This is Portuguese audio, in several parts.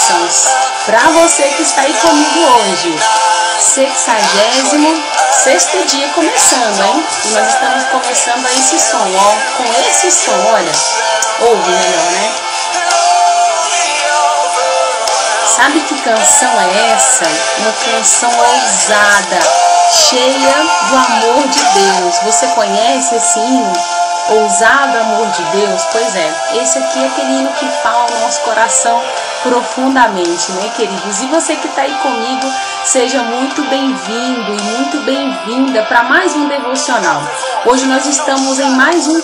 bênçãos para você que está aí comigo hoje. 66º dia começando, hein? E nós estamos começando a esse som, ó. Com esse som, olha. Ouve melhor, né? Sabe que canção é essa? Uma canção ousada, cheia do amor de Deus. Você conhece esse hino? Ousado amor de Deus? Pois é, esse aqui é aquele hino que fala ao nosso coração profundamente, né, queridos? E você que está aí comigo, seja muito bem-vindo e muito bem-vinda para mais um devocional. Hoje nós estamos em mais um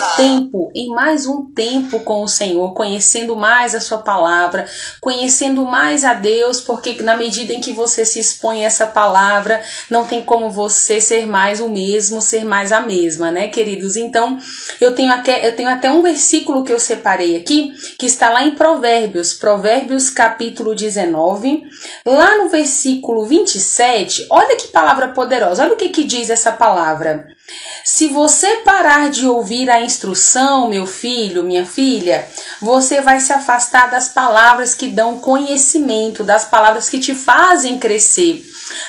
tempo com o Senhor, conhecendo mais a sua palavra, conhecendo mais a Deus, porque na medida em que você se expõe a essa palavra, não tem como você ser mais o mesmo, ser mais a mesma, né, queridos? Então, eu tenho até um versículo que eu separei aqui, que está lá em Provérbios capítulo 19, lá no versículo 27, olha que palavra poderosa, olha o que diz essa palavra. Se você parar de ouvir a instrução, meu filho, minha filha, você vai se afastar das palavras que dão conhecimento, das palavras que te fazem crescer.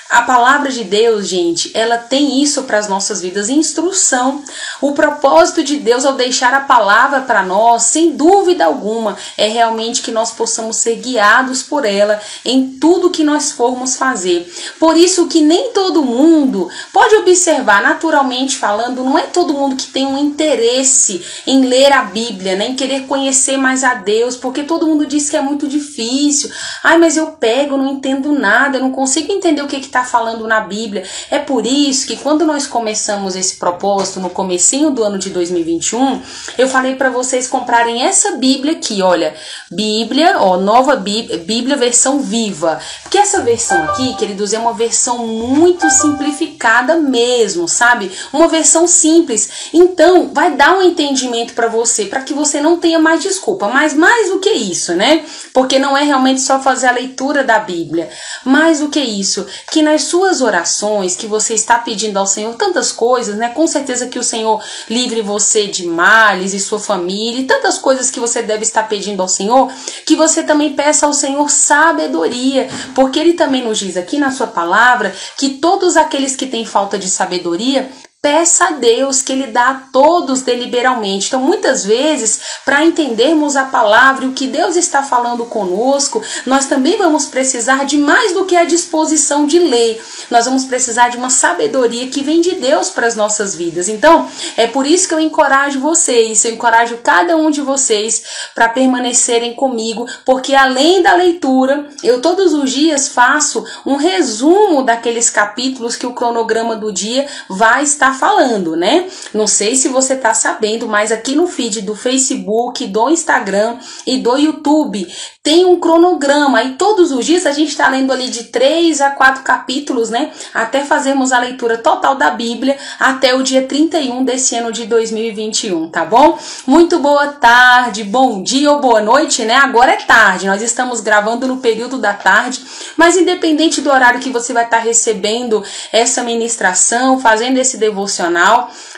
A palavra de Deus, gente, ela tem isso para as nossas vidas, instrução. O propósito de Deus ao deixar a palavra para nós, sem dúvida alguma, é realmente que nós possamos ser guiados por ela em tudo que nós formos fazer. Por isso que nem todo mundo, pode observar, naturalmente falando, não é todo mundo que tem um interesse em ler a Bíblia, né, em querer conhecer mais a Deus, porque todo mundo diz que é muito difícil. Ai, mas eu pego, não entendo nada, eu não consigo entender o que está falando na Bíblia. É por isso que quando nós começamos esse propósito no comecinho do ano de 2021, eu falei para vocês comprarem essa Bíblia aqui, olha, Bíblia, ó, nova Bíblia versão viva, porque essa versão aqui, queridos, é uma versão muito simplificada mesmo, sabe? Uma versão simples, então vai dar um entendimento para você, para que você não tenha mais desculpa, mas mais do que isso, né? Porque não é realmente só fazer a leitura da Bíblia, mais do que isso, que nas suas orações, que você está pedindo ao Senhor tantas coisas, né? Com certeza que o Senhor livre você de males e sua família e tantas coisas que você deve estar pedindo ao Senhor, que você também peça ao Senhor sabedoria, porque Ele também nos diz aqui na sua palavra que todos aqueles que têm falta de sabedoria, peça a Deus que Ele dá a todos deliberalmente. Então, muitas vezes, para entendermos a palavra e o que Deus está falando conosco, nós também vamos precisar de mais do que a disposição de ler. Nós vamos precisar de uma sabedoria que vem de Deus para as nossas vidas. Então, é por isso que eu encorajo vocês, eu encorajo cada um de vocês para permanecerem comigo, porque além da leitura, eu todos os dias faço um resumo daqueles capítulos que o cronograma do dia vai estar falando, né? Não sei se você tá sabendo, mas aqui no feed do Facebook, do Instagram e do YouTube tem um cronograma e todos os dias a gente tá lendo ali de 3 a 4 capítulos, né? Até fazermos a leitura total da Bíblia até o dia 31 desse ano de 2021, tá bom? Muito boa tarde, bom dia ou boa noite, né? Agora é tarde, nós estamos gravando no período da tarde, mas independente do horário que você vai estar recebendo essa ministração, fazendo esse devocional,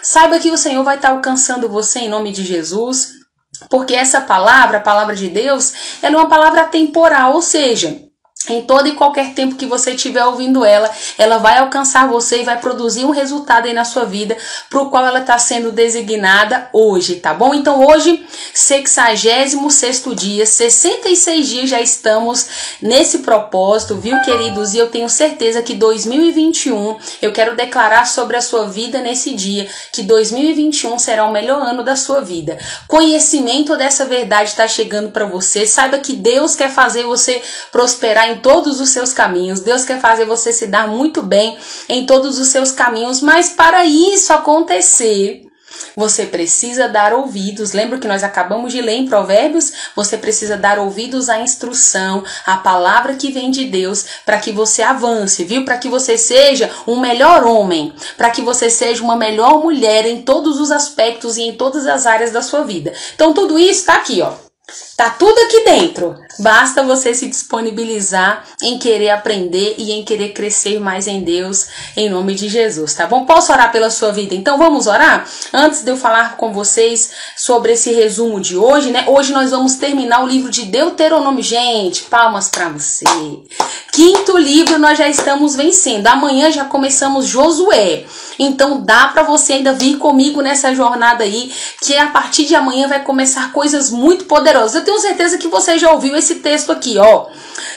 saiba que o Senhor vai estar alcançando você em nome de Jesus, porque essa palavra, a palavra de Deus, ela é uma palavra temporal, ou seja, em todo e qualquer tempo que você estiver ouvindo ela vai alcançar você e vai produzir um resultado aí na sua vida para o qual ela está sendo designada hoje, tá bom? Então hoje, 66º dia, 66 dias já estamos nesse propósito, viu, queridos? E eu tenho certeza que 2021, eu quero declarar sobre a sua vida nesse dia, que 2021 será o melhor ano da sua vida. Conhecimento dessa verdade está chegando para você. Saiba que Deus quer fazer você prosperar em todos os seus caminhos. Deus quer fazer você se dar muito bem em todos os seus caminhos, mas para isso acontecer, você precisa dar ouvidos. Lembra que nós acabamos de ler em Provérbios? Você precisa dar ouvidos à instrução, à palavra que vem de Deus, para que você avance, viu? Para que você seja um melhor homem, para que você seja uma melhor mulher em todos os aspectos e em todas as áreas da sua vida. Então tudo isso está aqui, ó. Tá tudo aqui dentro. Basta você se disponibilizar em querer aprender e em querer crescer mais em Deus, em nome de Jesus, tá bom? Posso orar pela sua vida? Então vamos orar? Antes de eu falar com vocês sobre esse resumo de hoje, né? Hoje nós vamos terminar o livro de Deuteronômio. Gente, palmas pra você. 5º livro nós já estamos vencendo. Amanhã já começamos Josué. Então dá pra você ainda vir comigo nessa jornada aí, que a partir de amanhã vai começar coisas muito poderosas. Eu tenho certeza que você já ouviu esse texto aqui, ó.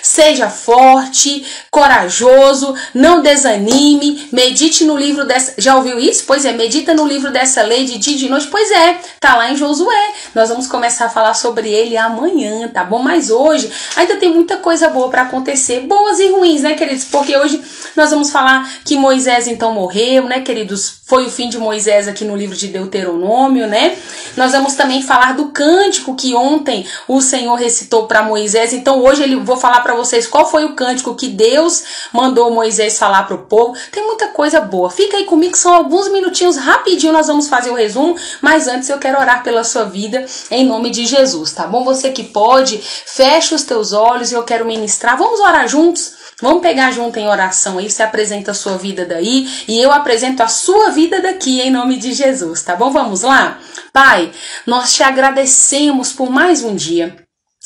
Seja forte, corajoso, não desanime, medite no livro dessa... Já ouviu isso? Pois é, medita no livro dessa lei de dia e de noite. Pois é, tá lá em Josué. Nós vamos começar a falar sobre ele amanhã, tá bom? Mas hoje ainda tem muita coisa boa pra acontecer, boas e ruins, né, queridos? Porque hoje nós vamos falar que Moisés então morreu, né, queridos? Foi o fim de Moisés aqui no livro de Deuteronômio, né? Nós vamos também falar do cântico que ontem o Senhor recitou para Moisés. Então hoje eu vou falar para vocês qual foi o cântico que Deus mandou Moisés falar para o povo. Tem muita coisa boa. Fica aí comigo, são alguns minutinhos, rapidinho nós vamos fazer o resumo. Mas antes eu quero orar pela sua vida em nome de Jesus, tá bom? Você que pode, fecha os teus olhos e eu quero ministrar. Vamos orar juntos? Vamos pegar junto em oração aí, você apresenta a sua vida daí e eu apresento a sua vida daqui em nome de Jesus, tá bom? Vamos lá? Pai, nós te agradecemos por mais um dia.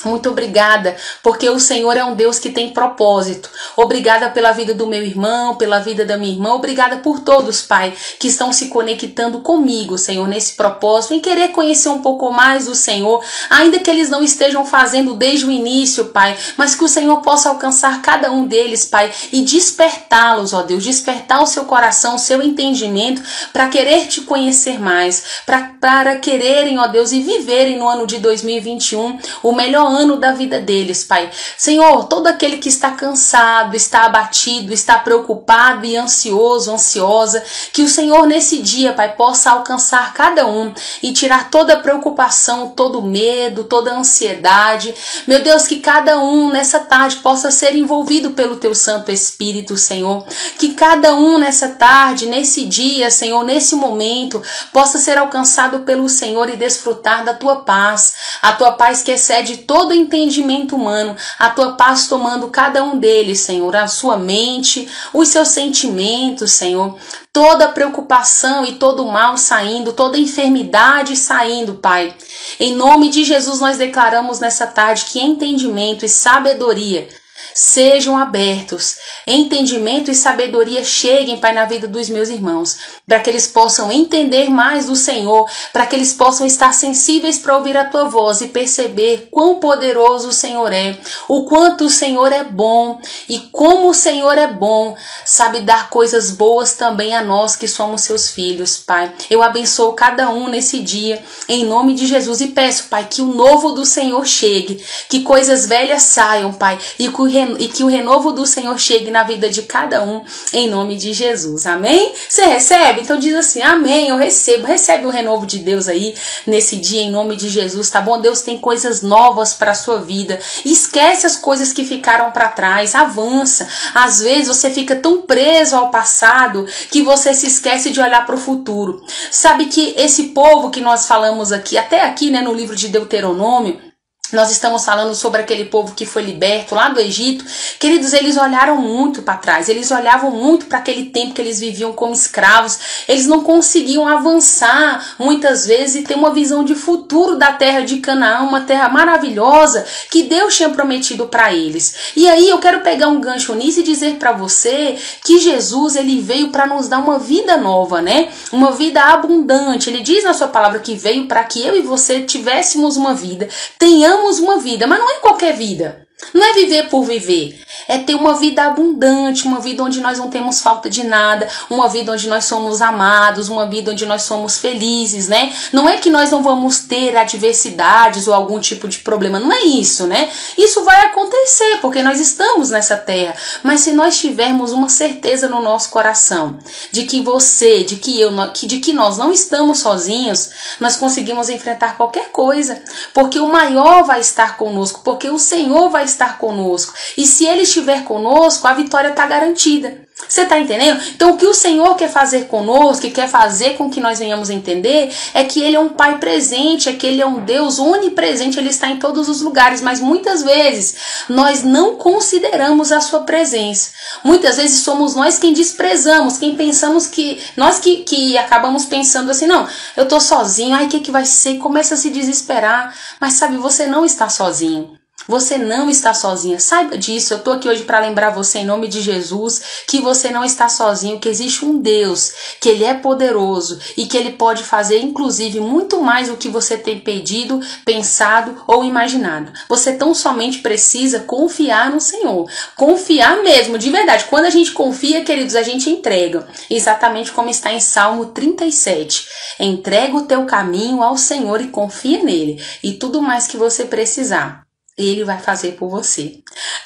Muito obrigada, porque o Senhor é um Deus que tem propósito. Obrigada pela vida do meu irmão, pela vida da minha irmã. Obrigada por todos, Pai, que estão se conectando comigo, Senhor, nesse propósito, em querer conhecer um pouco mais do Senhor, ainda que eles não estejam fazendo desde o início, Pai, mas que o Senhor possa alcançar cada um deles, Pai, e despertá-los, ó Deus, despertar o seu coração, o seu entendimento, para querer te conhecer mais, para quererem, ó Deus, e viverem no ano de 2021 o melhor ano da vida deles, Pai. Senhor, todo aquele que está cansado, está abatido, está preocupado e ansioso, ansiosa, que o Senhor nesse dia, Pai, possa alcançar cada um e tirar toda a preocupação, todo o medo, toda a ansiedade. Meu Deus, que cada um nessa tarde possa ser envolvido pelo Teu Santo Espírito, Senhor. Que cada um nessa tarde, nesse dia, Senhor, nesse momento, possa ser alcançado pelo Senhor e desfrutar da Tua paz. A Tua paz que excede todo entendimento humano, a Tua paz tomando cada um deles, Senhor, a sua mente, os seus sentimentos, Senhor, toda preocupação e todo mal saindo, toda enfermidade saindo, Pai. Em nome de Jesus nós declaramos nessa tarde que entendimento e sabedoria sejam abertos, entendimento e sabedoria cheguem, Pai, na vida dos meus irmãos, para que eles possam entender mais do Senhor, para que eles possam estar sensíveis para ouvir a Tua voz e perceber quão poderoso o Senhor é, o quanto o Senhor é bom e como o Senhor é bom, sabe dar coisas boas também a nós que somos seus filhos, Pai. Eu abençoo cada um nesse dia, em nome de Jesus, e peço, Pai, que o novo do Senhor chegue, que coisas velhas saiam, Pai, e que o renovo do Senhor chegue na vida de cada um, em nome de Jesus, amém? Você recebe? Então diz assim, amém, eu recebo, recebe o renovo de Deus aí, nesse dia, em nome de Jesus, tá bom? Deus tem coisas novas para a sua vida, esquece as coisas que ficaram para trás, avança. Às vezes você fica tão preso ao passado, que você se esquece de olhar para o futuro. Sabe que esse povo que nós falamos aqui, até aqui, né, no livro de Deuteronômio, nós estamos falando sobre aquele povo que foi liberto lá do Egito. Queridos, eles olharam muito para trás, eles olhavam muito para aquele tempo que eles viviam como escravos. Eles não conseguiam avançar muitas vezes e ter uma visão de futuro da terra de Canaã, uma terra maravilhosa que Deus tinha prometido para eles. E aí eu quero pegar um gancho nisso e dizer para você que Jesus, ele veio para nos dar uma vida nova, né? Uma vida abundante. Ele diz na sua palavra que veio para que eu e você tivéssemos uma vida, tenhamos uma vida, mas não é qualquer vida. Não é viver por viver, é ter uma vida abundante, uma vida onde nós não temos falta de nada, uma vida onde nós somos amados, uma vida onde nós somos felizes, né? Não é que nós não vamos ter adversidades ou algum tipo de problema, não é isso, né? Isso vai acontecer, porque nós estamos nessa terra, mas se nós tivermos uma certeza no nosso coração, de que você, de que eu, de que nós não estamos sozinhos, nós conseguimos enfrentar qualquer coisa, porque o maior vai estar conosco, porque o Senhor vai estar conosco. E se Ele estiver conosco, a vitória está garantida. Você tá entendendo? Então o que o Senhor quer fazer conosco, que quer fazer com que nós venhamos entender, é que Ele é um Pai presente, é que Ele é um Deus onipresente, Ele está em todos os lugares, mas muitas vezes nós não consideramos a sua presença. Muitas vezes somos nós quem desprezamos, quem pensamos que, nós que acabamos pensando assim, não, eu tô sozinho, ai, o que vai ser? Começa a se desesperar, mas sabe, você não está sozinho. Você não está sozinha, saiba disso. Eu estou aqui hoje para lembrar você, em nome de Jesus, que você não está sozinho, que existe um Deus, que Ele é poderoso e que Ele pode fazer, inclusive, muito mais do que você tem pedido, pensado ou imaginado. Você tão somente precisa confiar no Senhor, confiar mesmo, de verdade. Quando a gente confia, queridos, a gente entrega, exatamente como está em Salmo 37. Entrega o teu caminho ao Senhor e confia nele, e tudo mais que você precisar, Ele vai fazer por você.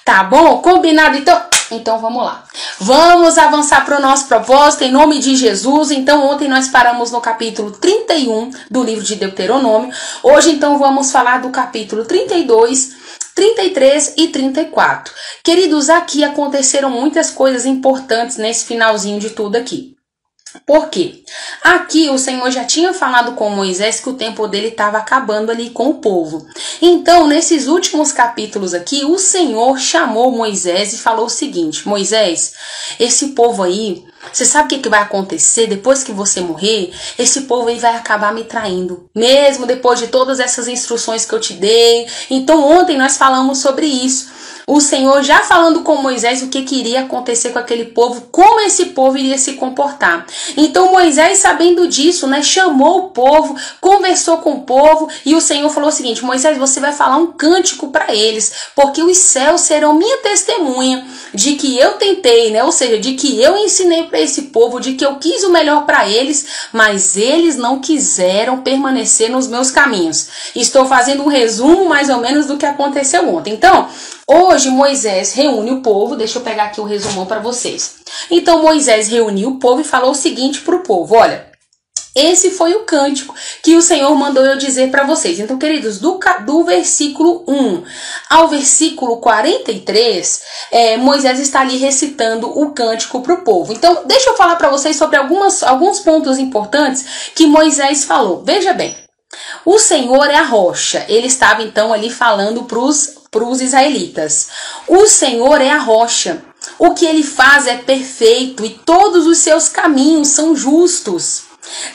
Tá bom? Combinado? Então vamos lá. Vamos avançar para o nosso propósito em nome de Jesus. Então ontem nós paramos no capítulo 31 do livro de Deuteronômio. Hoje então vamos falar do capítulo 32, 33 e 34. Queridos, aqui aconteceram muitas coisas importantes nesse finalzinho de tudo aqui. Por quê? Aqui o Senhor já tinha falado com Moisés que o tempo dele estava acabando ali com o povo. Então, nesses últimos capítulos aqui, o Senhor chamou Moisés e falou o seguinte: Moisés, esse povo aí, você sabe o que vai acontecer depois que você morrer? Esse povo aí vai acabar me traindo, mesmo depois de todas essas instruções que eu te dei. Então, ontem nós falamos sobre isso. O Senhor já falando com Moisés o que iria acontecer com aquele povo, como esse povo iria se comportar. Então Moisés, sabendo disso, né, chamou o povo, conversou com o povo e o Senhor falou o seguinte: Moisés, você vai falar um cântico para eles, porque os céus serão minha testemunha de que eu tentei, né, ou seja, de que eu ensinei para esse povo, de que eu quis o melhor para eles, mas eles não quiseram permanecer nos meus caminhos. Estou fazendo um resumo mais ou menos do que aconteceu ontem. Então, hoje Moisés reúne o povo, deixa eu pegar aqui o resumão para vocês. Então Moisés reuniu o povo e falou o seguinte para o povo: olha, esse foi o cântico que o Senhor mandou eu dizer para vocês. Então, queridos, do versículo 1 ao versículo 43, Moisés está ali recitando o cântico para o povo. Então, deixa eu falar para vocês sobre alguns pontos importantes que Moisés falou. Veja bem, o Senhor é a rocha. Ele estava então ali falando para os israelitas. O Senhor é a rocha. O que ele faz é perfeito e todos os seus caminhos são justos.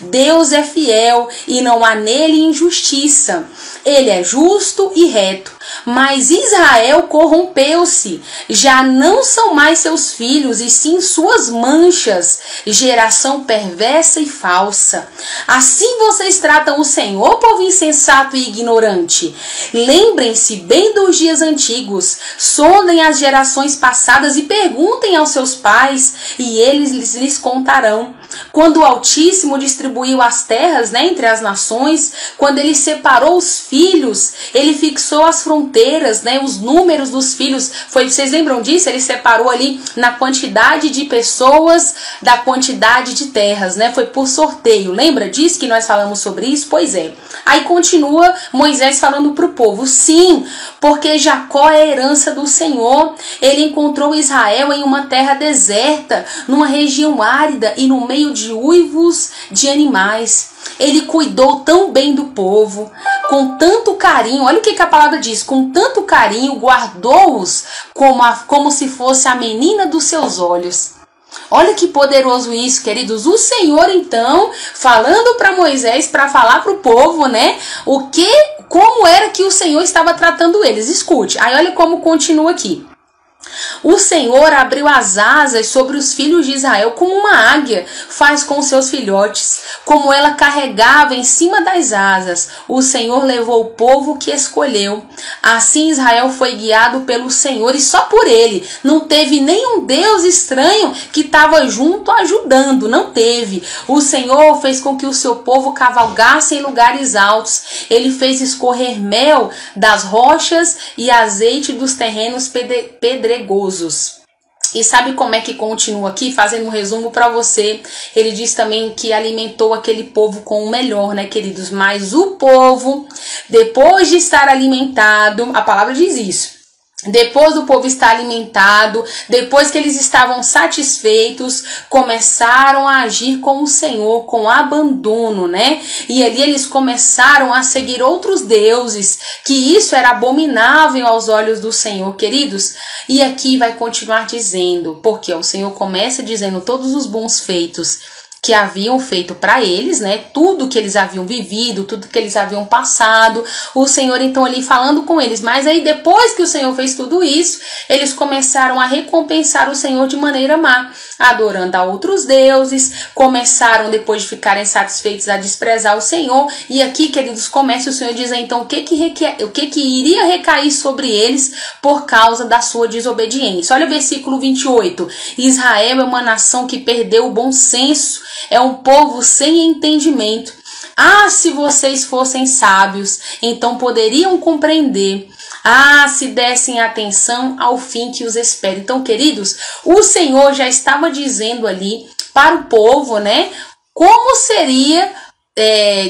Deus é fiel e não há nele injustiça. Ele é justo e reto. Mas Israel corrompeu-se. Já não são mais seus filhos, e sim suas manchas. Geração perversa e falsa. Assim vocês tratam o Senhor, povo insensato e ignorante. Lembrem-se bem dos dias antigos. Sondem as gerações passadas e perguntem aos seus pais, e eles lhes contarão. Quando o Altíssimo distribuiu as terras, né, entre as nações, quando ele separou os filhos, ele fixou as fronteiras, né, os números dos filhos. Vocês lembram disso? Ele separou ali na quantidade de pessoas, da quantidade de terras, né? Foi por sorteio. Lembra disso que nós falamos sobre isso? Pois é. Aí continua Moisés falando para o povo: sim, porque Jacó é a herança do Senhor. Ele encontrou Israel em uma terra deserta, numa região árida e no meio de uivos de animais. Ele cuidou tão bem do povo, com tanto carinho. Olha o que a palavra diz: com tanto carinho guardou-os como se fosse a menina dos seus olhos. Olha que poderoso isso, queridos. O Senhor então falando para Moisés, para falar para o povo, né, como era que o Senhor estava tratando eles. Escute, aí olha como continua aqui. O Senhor abriu as asas sobre os filhos de Israel, como uma águia faz com seus filhotes, como ela carregava em cima das asas. O Senhor levou o povo que escolheu. Assim Israel foi guiado pelo Senhor, e só por ele. Não teve nenhum Deus estranho que estava junto ajudando, não teve. O Senhor fez com que o seu povo cavalgasse em lugares altos. Ele fez escorrer mel das rochas e azeite dos terrenos pedregosos. E sabe como é que continua aqui? Fazendo um resumo para você. Ele diz também que alimentou aquele povo com o melhor, né, queridos? Mas o povo, depois de estar alimentado, a palavra diz isso, Depois do povo estar alimentado, depois que eles estavam satisfeitos, começaram a agir com o Senhor, com abandono, né? E ali eles começaram a seguir outros deuses, que isso era abominável aos olhos do Senhor, queridos. E aqui vai continuar dizendo, porque o Senhor começa dizendo todos os bons feitos que haviam feito para eles, né? Tudo que eles haviam vivido, tudo que eles haviam passado, o Senhor então ali falando com eles. Mas aí depois que o Senhor fez tudo isso, eles começaram a recompensar o Senhor de maneira má, adorando a outros deuses, começaram depois de ficarem satisfeitos a desprezar o Senhor. E aqui, queridos, começa o Senhor dizer então o que iria recair sobre eles por causa da sua desobediência. Olha o versículo 28. Israel é uma nação que perdeu o bom senso, é um povo sem entendimento. Ah, se vocês fossem sábios, então poderiam compreender. Ah, se dessem atenção ao fim que os espera. Então, queridos, o Senhor já estava dizendo ali para o povo, né, como seria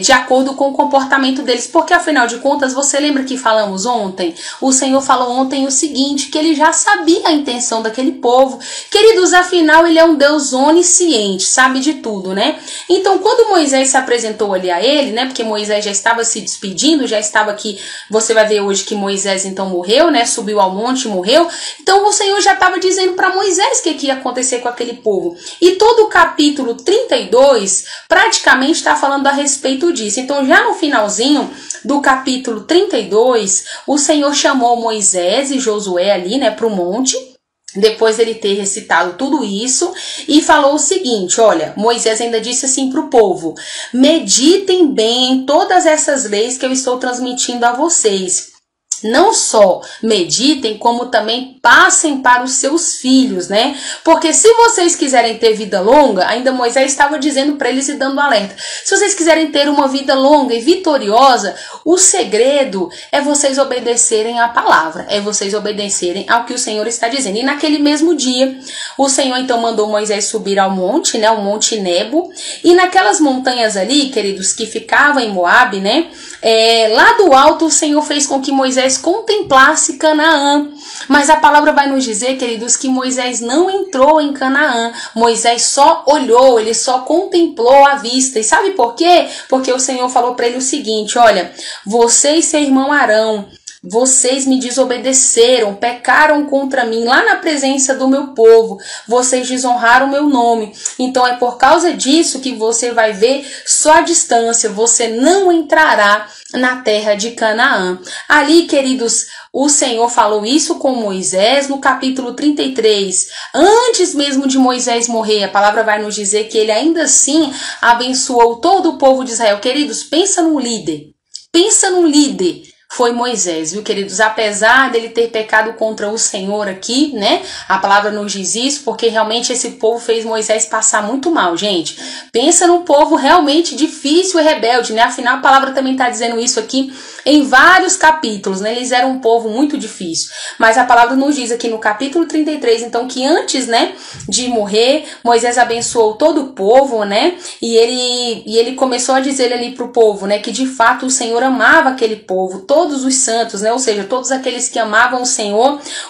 de acordo com o comportamento deles, porque afinal de contas, você lembra que falamos ontem? O Senhor falou ontem o seguinte, que ele já sabia a intenção daquele povo. Queridos, afinal, ele é um Deus onisciente, sabe de tudo, né? Então, quando Moisés se apresentou ali a ele, né, porque Moisés já estava se despedindo, já estava aqui, você vai ver hoje que Moisés então morreu, né, subiu ao monte e morreu. Então, o Senhor já estava dizendo para Moisés o que ia acontecer com aquele povo. E todo o capítulo 32 praticamente está falando a respeito disso. Então, já no finalzinho do capítulo 32, o Senhor chamou Moisés e Josué ali, né, para o monte, depois ele ter recitado tudo isso, e falou o seguinte, olha, Moisés ainda disse assim para o povo, meditem bem em todas essas leis que eu estou transmitindo a vocês. Não só meditem, como também passem para os seus filhos, né? Porque se vocês quiserem ter vida longa, ainda Moisés estava dizendo para eles e dando alerta. Se vocês quiserem ter uma vida longa e vitoriosa, o segredo é vocês obedecerem à palavra, é vocês obedecerem ao que o Senhor está dizendo. E naquele mesmo dia, o Senhor então mandou Moisés subir ao monte, né? O Monte Nebo. E naquelas montanhas ali, queridos, que ficavam em Moabe, né? Lá do alto o Senhor fez com que Moisés contemplasse Canaã, mas a palavra vai nos dizer, queridos, que Moisés não entrou em Canaã. Moisés só olhou, ele só contemplou a vista. E sabe por quê? Porque o Senhor falou para ele o seguinte, olha, você e seu irmão Arão, vocês me desobedeceram, pecaram contra mim lá na presença do meu povo, vocês desonraram o meu nome. Então é por causa disso que você vai ver só a distância, você não entrará na terra de Canaã. Ali, queridos, o Senhor falou isso com Moisés no capítulo 33. Antes mesmo de Moisés morrer, a palavra vai nos dizer que ele ainda assim abençoou todo o povo de Israel. Queridos, pensa num líder. Foi Moisés, viu, queridos? Apesar dele ter pecado contra o Senhor aqui, né? A palavra nos diz isso porque realmente esse povo fez Moisés passar muito mal, gente. Pensa num povo realmente difícil e rebelde, né? Afinal, a palavra também está dizendo isso aqui em vários capítulos, né? Eles eram um povo muito difícil. Mas a palavra nos diz aqui no capítulo 33, então, que antes, né, de morrer, Moisés abençoou todo o povo, né? E ele começou a dizer ali para o povo, né, que de fato o Senhor amava aquele povo, todos os santos, né? Ou seja, todos aqueles que amavam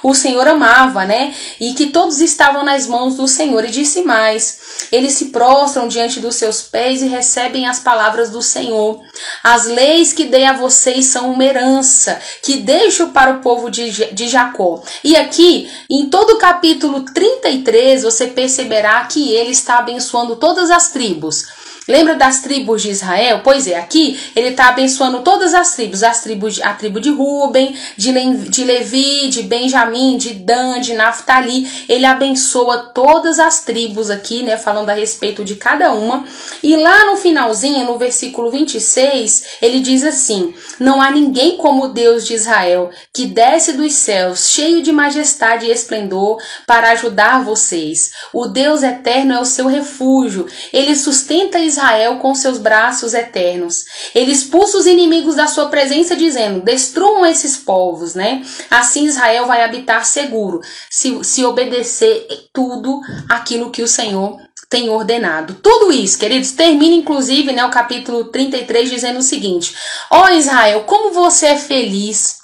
o Senhor amava, né? E que todos estavam nas mãos do Senhor. E disse mais, eles se prostram diante dos seus pés e recebem as palavras do Senhor. As leis que dei a vocês são uma herança, que deixo para o povo de Jacó. E aqui, em todo o capítulo 33, você perceberá que ele está abençoando todas as tribos. Lembra das tribos de Israel? Pois é, aqui ele está abençoando todas as tribos. A tribo de Ruben, de Levi, de Benjamim, de Dan, de Naftali. Ele abençoa todas as tribos aqui, né? Falando a respeito de cada uma. E lá no finalzinho, no versículo 26, ele diz assim, não há ninguém como o Deus de Israel, que desce dos céus, cheio de majestade e esplendor, para ajudar vocês. O Deus eterno é o seu refúgio. Ele sustenta Israel com seus braços eternos. Ele expulsa os inimigos da sua presença, dizendo, destruam esses povos, né? Assim Israel vai habitar seguro, se obedecer tudo aquilo que o Senhor tem ordenado. Tudo isso, queridos, termina inclusive, né, o capítulo 33 dizendo o seguinte, ó Israel, como você é feliz.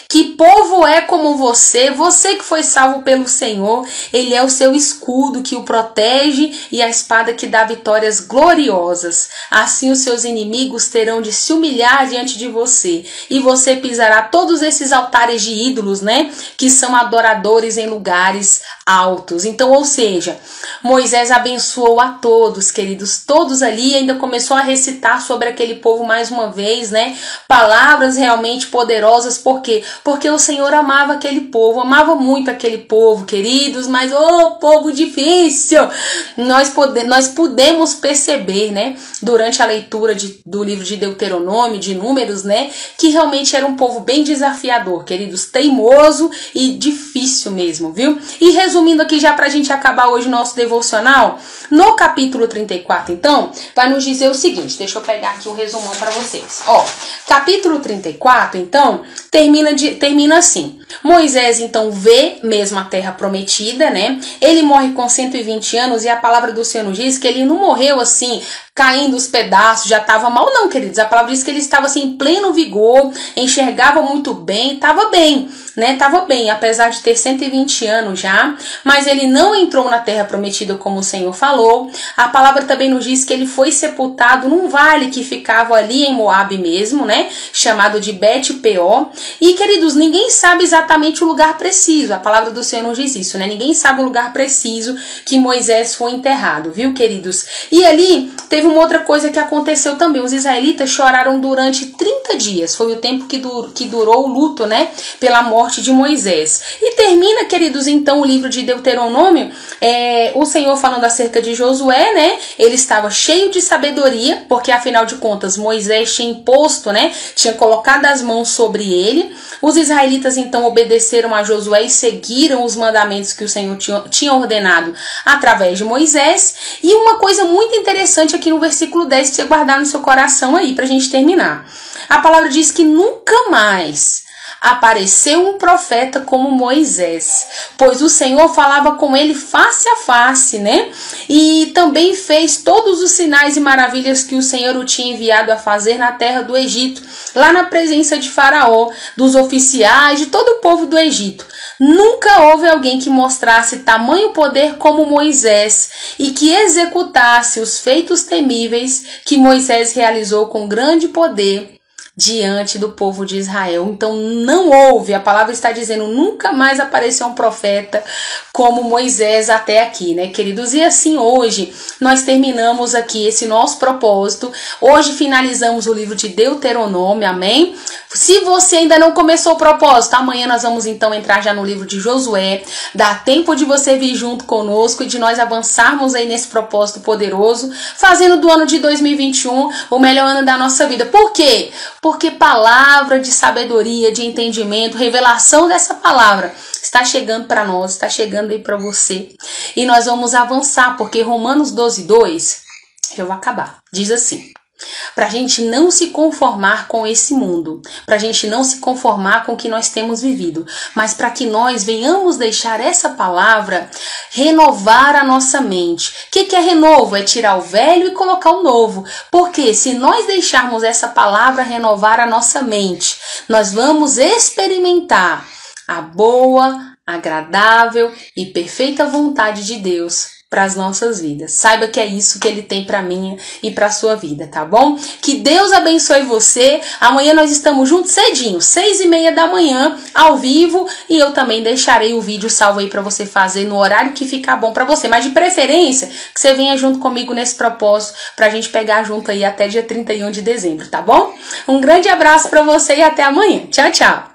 Que povo é como você que foi salvo pelo Senhor, ele é o seu escudo que o protege e a espada que dá vitórias gloriosas. Assim os seus inimigos terão de se humilhar diante de você, e você pisará todos esses altares de ídolos, né, que são adoradores em lugares altos. Então, ou seja, Moisés abençoou a todos, queridos, todos ali, ainda começou a recitar sobre aquele povo mais uma vez, né, palavras realmente poderosas. Por quê? Porque o Senhor amava aquele povo, amava muito aquele povo, queridos, mas povo difícil. Nós podemos perceber, né, durante a leitura do livro de Deuteronômio, de Números, né, que realmente era um povo bem desafiador, queridos, teimoso e difícil mesmo, viu? E resumindo aqui já pra gente acabar hoje o nosso devocional, no capítulo 34, então, vai nos dizer o seguinte, deixa eu pegar aqui o resumão pra vocês. Capítulo 34, então, termina assim. Moisés, então, vê mesmo a terra prometida, né? Ele morre com 120 anos e a palavra do Senhor nos diz que ele não morreu assim, caindo os pedaços, já estava mal, não, queridos. A palavra diz que ele estava assim, em pleno vigor, enxergava muito bem, estava bem, né? Estava bem, apesar de ter 120 anos já, mas ele não entrou na terra prometida como o Senhor falou. A palavra também nos diz que ele foi sepultado num vale que ficava ali em Moabe mesmo, né? Chamado de Bet-peor. E, queridos, ninguém sabe exatamente o lugar preciso. A palavra do Senhor nos diz isso, né? Ninguém sabe o lugar preciso que Moisés foi enterrado, viu, queridos? E ali teve uma outra coisa que aconteceu também. Os israelitas choraram durante 30 dias. Foi o tempo que durou o luto, né? Pela morte de Moisés. E termina, queridos, então, o livro de Deuteronômio, o Senhor falando acerca de Josué, né? Ele estava cheio de sabedoria, porque afinal de contas Moisés tinha imposto, né? Tinha colocado as mãos sobre ele. Os israelitas então obedeceram a Josué e seguiram os mandamentos que o Senhor tinha ordenado através de Moisés. E uma coisa muito interessante aqui no versículo 10, pra você guardar no seu coração aí, pra gente terminar. A palavra diz que nunca mais apareceu um profeta como Moisés, pois o Senhor falava com ele face a face, né? E também fez todos os sinais e maravilhas que o Senhor o tinha enviado a fazer na terra do Egito, lá na presença de Faraó, dos oficiais, de todo o povo do Egito. Nunca houve alguém que mostrasse tamanho poder como Moisés e que executasse os feitos temíveis que Moisés realizou com grande poder diante do povo de Israel. Então não houve, a palavra está dizendo, nunca mais apareceu um profeta como Moisés até aqui, né, queridos? E assim hoje nós terminamos aqui esse nosso propósito. Hoje finalizamos o livro de Deuteronômio, amém? Se você ainda não começou o propósito, amanhã nós vamos então entrar já no livro de Josué. Dá tempo de você vir junto conosco e de nós avançarmos aí nesse propósito poderoso, fazendo do ano de 2021 o melhor ano da nossa vida. Por quê? Porque palavra de sabedoria, de entendimento, revelação dessa palavra está chegando para nós, está chegando aí para você. E nós vamos avançar, porque Romanos 12:2, eu vou acabar, diz assim: para a gente não se conformar com esse mundo, para a gente não se conformar com o que nós temos vivido, mas para que nós venhamos deixar essa palavra renovar a nossa mente. O que é renovo? É tirar o velho e colocar o novo. Porque se nós deixarmos essa palavra renovar a nossa mente, nós vamos experimentar a boa, agradável e perfeita vontade de Deus para as nossas vidas. Saiba que é isso que Ele tem para mim e para a sua vida, tá bom? Que Deus abençoe você. Amanhã nós estamos juntos cedinho, 6:30 da manhã, ao vivo, e eu também deixarei o vídeo salvo aí para você fazer no horário que ficar bom para você, mas de preferência que você venha junto comigo nesse propósito pra gente pegar junto aí até dia 31 de dezembro, tá bom? Um grande abraço para você e até amanhã. Tchau, tchau!